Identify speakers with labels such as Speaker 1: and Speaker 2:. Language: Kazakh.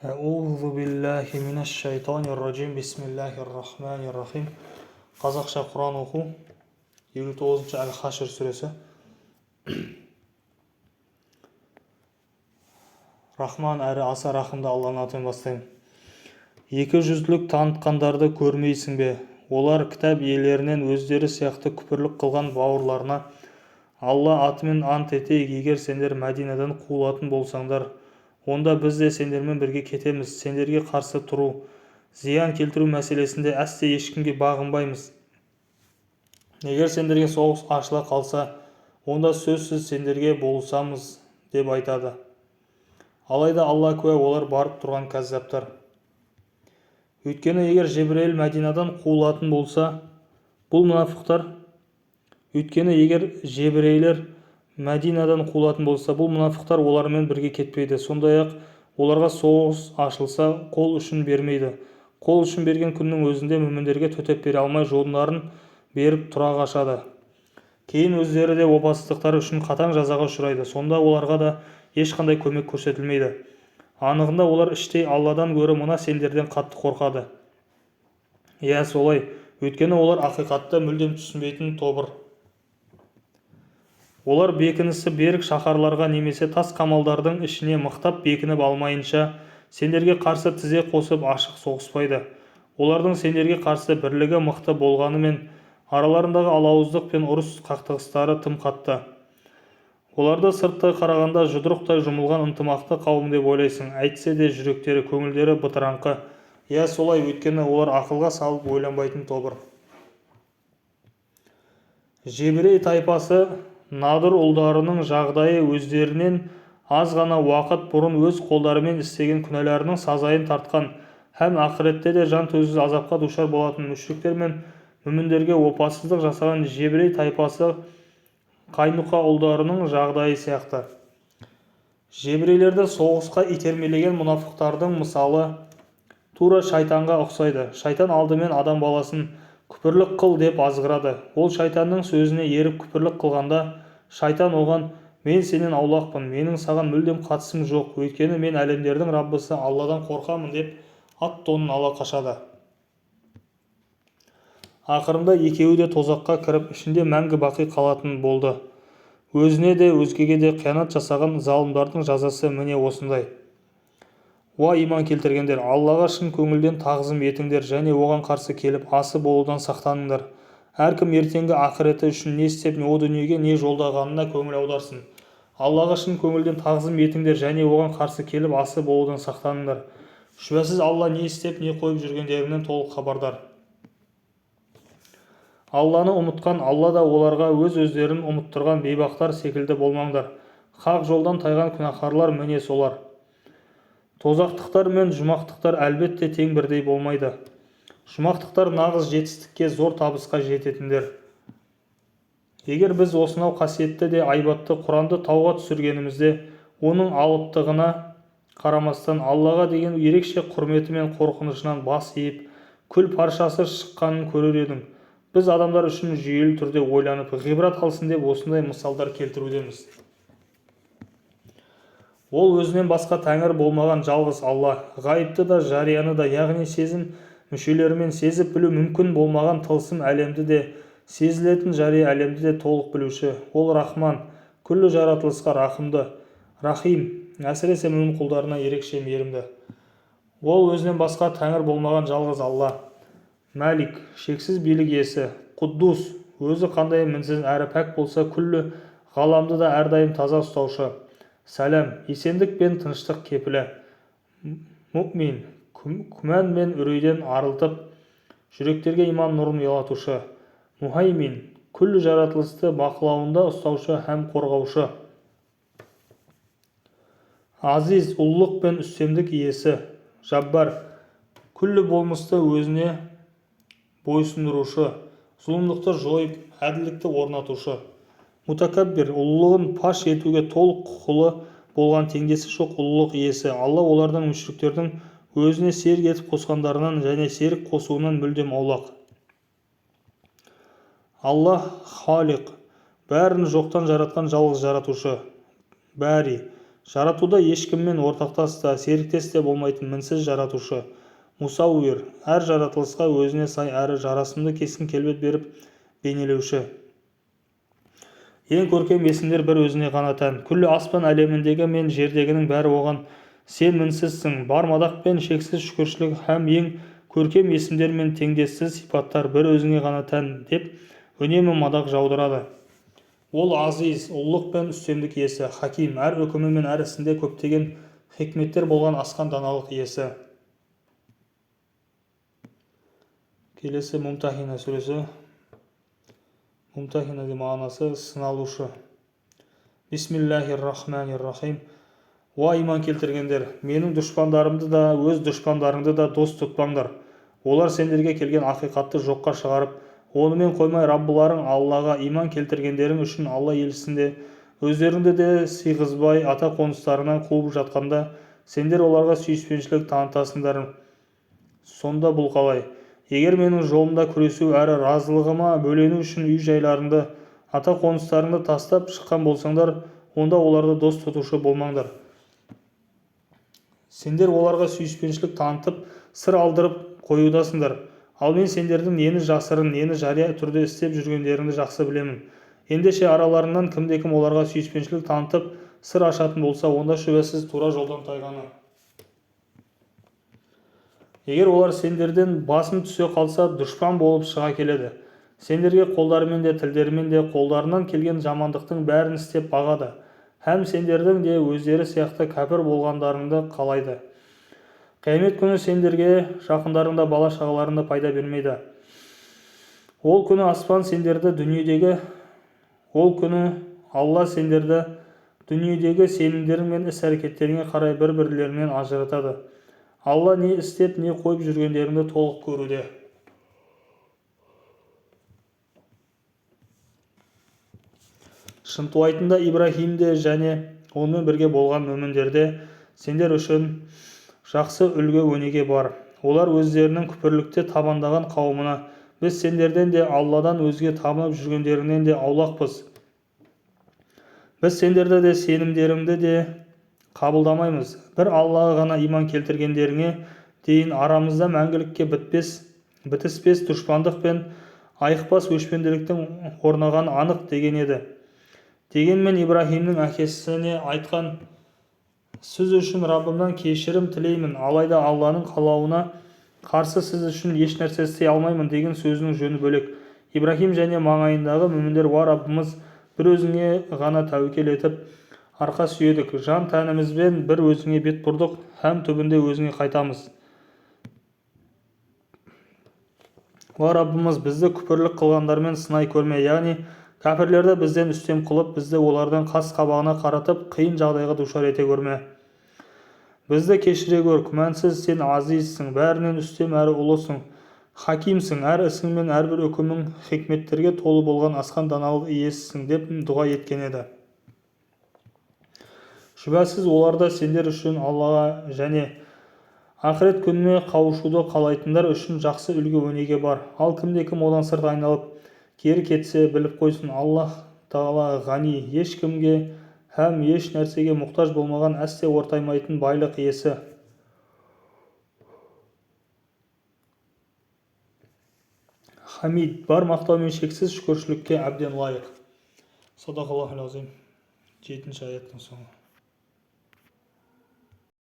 Speaker 1: Аузу биллахи минаш шайтанир ражим. Бисмиллахир рахманир рахим. Қазақша Құран оқу 59-шы Әл-Хашр сүресі. Рахман әрі аса рахымды Алланың атымен бастаймын. Екі жүзділік танытқандарды көрмейсің бе? Олар кітап иелерінен өздері сияқты күпірлік қылған бауырларына Алла атымен ант етейік, егер сендер Мәдинадан қуылатын болсаңдар, онда біз де сендермен бірге кетеміз. Сендерге қарсы тұру, зиян келтіру мәселесінде әсте ешкімге бағынбаймыз. Егер сендерге соғыс ашыла қалса, онда сөзсіз сендерге болысамыз деп айтады. Алайда Алла куә, олар барып тұрған кәззаптар. Өйткені егер Жебірейіл Мәдинадан қуылатын болса, бұл мұнафықтар олармен бірге кетпейді. Сондай-ақ оларға соғыс ашылса, қол үшін бермейді. Қол үшін берген күннің өзінде мүміндерге төтеп бере алмай, жолдарын беріп тұра қашады. Кейін өздері де опасыздықтары үшін қатаң жазаға ұшырайды. Сонда оларға да ешқандай көмек көрсетілмейді. Анығында олар іштей Алладан гөрі мына сендерден қатты қорқады. Иә, солай. Өйткені олар ақиқатты мүлдем түсінбейтін тобыр. Олар бекінісі берік шаһарларға немесе тас қамалдардың ішіне мықтап бекініп алмайынша сендерге қарсы тізе қосып ашық соғыспайды. Олардың сендерге қарсы бірлігі мықты болғанымен араларындағы алауыздық пен ұрыс қақтығыстары тым қатты. Оларды сырттай қарағанда жұдырықтай жұмылған ынтымақты қауым деп ойлайсың. Әйтсе де жүректері, көңілдері бытыраңқы. Иә, солай. Өйткені олар ақылға салып ойланбайтын тобыр. Жебірей тайпасы Надыр ұлдарының жағдайы өздерінен аз ғана уақыт бұрын өз қолдарымен істеген күнәларының сазайын тартқан, һәм ақыретте де жан төзгісіз азапқа душар болатын мүшриктер мен мүміндерге опасыздық жасаған Жебірей тайпасы Қайнуқа ұлдарының жағдайы сияқты. Жебірейлерді соғысқа итермелеген мұнафықтардың мысалы тура шайтанға ұқсайды. Шайтан алдымен адам баласын күпірлік қыл деп азғырады. Ол шайтанның сөзіне еріп күпірлік қылғанда, шайтан оған: мен сенен аулақпын, менің саған мүлдем қатысым жоқ, өйткені мен әлемдердің Раббысы Алладан қорқамын деп ат-тонын ала қашады. Ақырында екеуі де тозаққа кіріп, ішінде мәңгі бақи қалатын болды. Өзіне де өзгеге де қиянат жасаған залымдардың жазасы міне осындай. Уа иман келтіргендер, Аллаға шын көңілден тағзым етіңдер және оған қарсы келіп асы болудан сақтаныңдар. Әркім ертеңгі ақыреті үшін не істеп, о дүниеге не жолдағанына көңіл аударсын. Аллаға шын көңілден тағзым етіңдер және оған қарсы келіп асы болудан сақтаныңдар. Шүбәсіз Алла не істеп, не қойып жүргендерінен толық хабардар. Алланы ұмытқан Алла да оларға өздерін ұмыттырған бейбақтар секілді болмаңдар. Хақ жолдан тайған күнәһарлар міне солар. Тозақтықтар мен жұмақтықтар әлбетте тең бірдей болмайды. Жұмақтықтар нағыз жетістікке, зор табысқа жететіндер. Егер біз осынау қасиетті де айбатты Құранды тауға түсіргенімізде, оның алыптығына қарамастан Аллаға деген ерекше құрметі мен қорқынышынан бас иіп, күл паршасы шыққанын көрер едің. Біз адамдар үшін жүйелі түрде ойланып, ғибрат алсын деп осындай мысалдар келтірудеміз. Ол өзінен басқа тәңір болмаған жалғыз Алла, ғайыпты да жарияны да, яғни сезім мүшелерімен сезіп білу мүмкін болмаған тылсым әлемді де, сезілетін жария әлемді де толық білуші. Ол Рахман, күллі жаратылысқа рахымды, Рахим, әсіресе мүмін құлдарына ерекше мейірімді. Ол өзінен басқа тәңір болмаған жалғыз Алла, Мәлик, шексіз билік иесі, Құддус, өзі қандай мінсіз әрі пәк болса, күллі ғаламды да әрдайым таза ұстаушы, Сәлем, есендік пен тыныштық кепілі, Мұъмин, күмән мен үрейден арылтып, жүректерге иман нұрын ұялатушы, Мұхаймин, күллі жаратылысты бақылауында ұстаушы һәм қорғаушы, Азиз, ұлылық пен үстемдік иесі, Жаббар, күллі болмысты өзіне бойсұндырушы, зұлымдықты жойып, әділдікті орнатушы, Мутакаббир, ұлылығын паш етуге толық құқылы болған теңдесі жоқ ұлылық иесі. Алла олардың мүшриктердің өзіне серік етіп қосқандарынан және серік қосуынан мүлдем аулақ. Аллах Халиқ, бәрін жоқтан жаратқан жалғыз жаратушы, Бәри, Жаратуда ешкіммен ортақтас та серіктес те болмайтын мінсіз жаратушы. Мусауир, әр жаратылысқа өзіне сай әрі жарасымды кескін-келбет беріп бейнелеуші. Ең көркем есімдер бір өзіне ғана тән. Күллі аспан әлеміндегі мен жердегінің бәрі оған. Сен мінсізсің, бар мадақ пен шексіз шүкіршілік һәм ең көркем есімдер мен теңдессіз сипаттар бір өзіңе ғана тән деп үнемі мадақ жаудырады. Ол азиз, ұлылық пен үстемдік иесі, хаким, әр үкімі мен әр ісінде көптеген хикметтер болған асқан даналық иесі. Келесі Мумтахина сүресі. Мумтахина де мағынасы сыналушы. Бисмиллахир-рахманир-рахим. Уа иман келтіргендер, менің дұшпандарымды да, өз дұшпандарыңды да дос тұтпаңдар. Олар сендерге келген ақиқатты жоққа шығарып, онымен қоймай Раббыларың Аллаға иман келтіргендерің үшін Алла елісінде өздеріңді де сыйғызбай ата қоныстарынан қуып жатқанда сендер оларға сүйіспеншілік танытасыңдар. Сонда бұл қалай? Егер менің жолымда күресу әрі разылығыма бөлену үшін үй жайларыңды, ата қоныстарыңды тастап шыққан болсаңдар, онда оларды дос тұтушы болмаңдар. Сендер оларға сүйіспеншілік танытып, сыр алдырып қоюдасыңдар. Ал мен сендердің нені жасырын, нені жария түрде істеп жүргендеріңді жақсы білемін. Ендеше араларынан кімде-кім оларға сүйіспеншілік танытып, сыр ашатын болса, онда шүбәсіз тура жолдан тайғаны. Егер олар сендерден басым түсе қалса, дұшпан болып шыға келеді. Сендерге қолдарымен де, тілдерімен де қолдарынан келген жамандықтың бәрін істеп бағады. Һәм сендердің де өздері сияқты кәпір болғандарыңды қалайды. Қиямет күні сендерге жақындарыңда бала-шағаларында пайда бермейді. Ол күні аспан сендерді Алла сендерді дүниедегі сенімдерің мен іс-әрекеттеріңе қарай бір-бірлерінен ажыратады. Алла не істеп, не қойып жүргендеріңді толық көруде. Шынтуайтында Ибрахимде және онымен бірге болған мүміндерде сендер үшін жақсы үлгі өнеге бар. Олар өздерінің күпірлікте табандаған қауымына, біз сендерден де Алладан өзге табынып жүргендеріңнен де аулақпыз. Біз сендерді де сенімдеріңді де қабылдамаймыз. Бір Аллаға ғана иман келтіргендеріңе дейін арамызда мәңгілікке бітіспес дұшпандық пен айықпас өшпенділіктің орнаған анық деген еді. Дегенмен Ибрахимнің әкесіне айтқан: сіз үшін Раббымнан кешірім тілеймін, алайда Алланың қалауына қарсы сіз үшін еш нәрсе істей алмаймын деген сөзінің жөні бөлек. Ибрахим және маңайындағы мүміндер: уа Раббымыз, бір өзіңе ғана тәуекел етіп арқа сүйедік, жан тәнімізбен бір өзіңе бет бұрдық, һәм түбінде өзіңе қайтамыз. Уа Раббымыз, бізді күпірлік қылғандармен сынай көрме, яғни кәпірлерді бізден үстем қылып, бізді олардың қас-қабағына қаратып, қиын жағдайға душар ете көрме. Бізді кешіре көр, күмәнсіз сен азизсің, бәрінен үстем әрі ұлысың, хакимсің, әр ісің мен әрбір үкімің хикметтерге толы болған асқан даналық иесісің деп дұға еткен еді. Шүбәсіз оларда сендер үшін Аллаға және ақырет күніне қауышуды қалайтындар үшін жақсы үлгі өнеге бар. Ал кімде-кім одан сырт айналып кері кетсе, біліп қойсын, Аллах Тағала ғани, ешкімге һәм еш нәрсеге мұқтаж болмаған, әсте ортаймайтын байлық иесі. Хамид, бар мақтау мен шексіз шүкіршілікке әбден лайық. Садақаллахул азим. 7-ші аяттың соңы.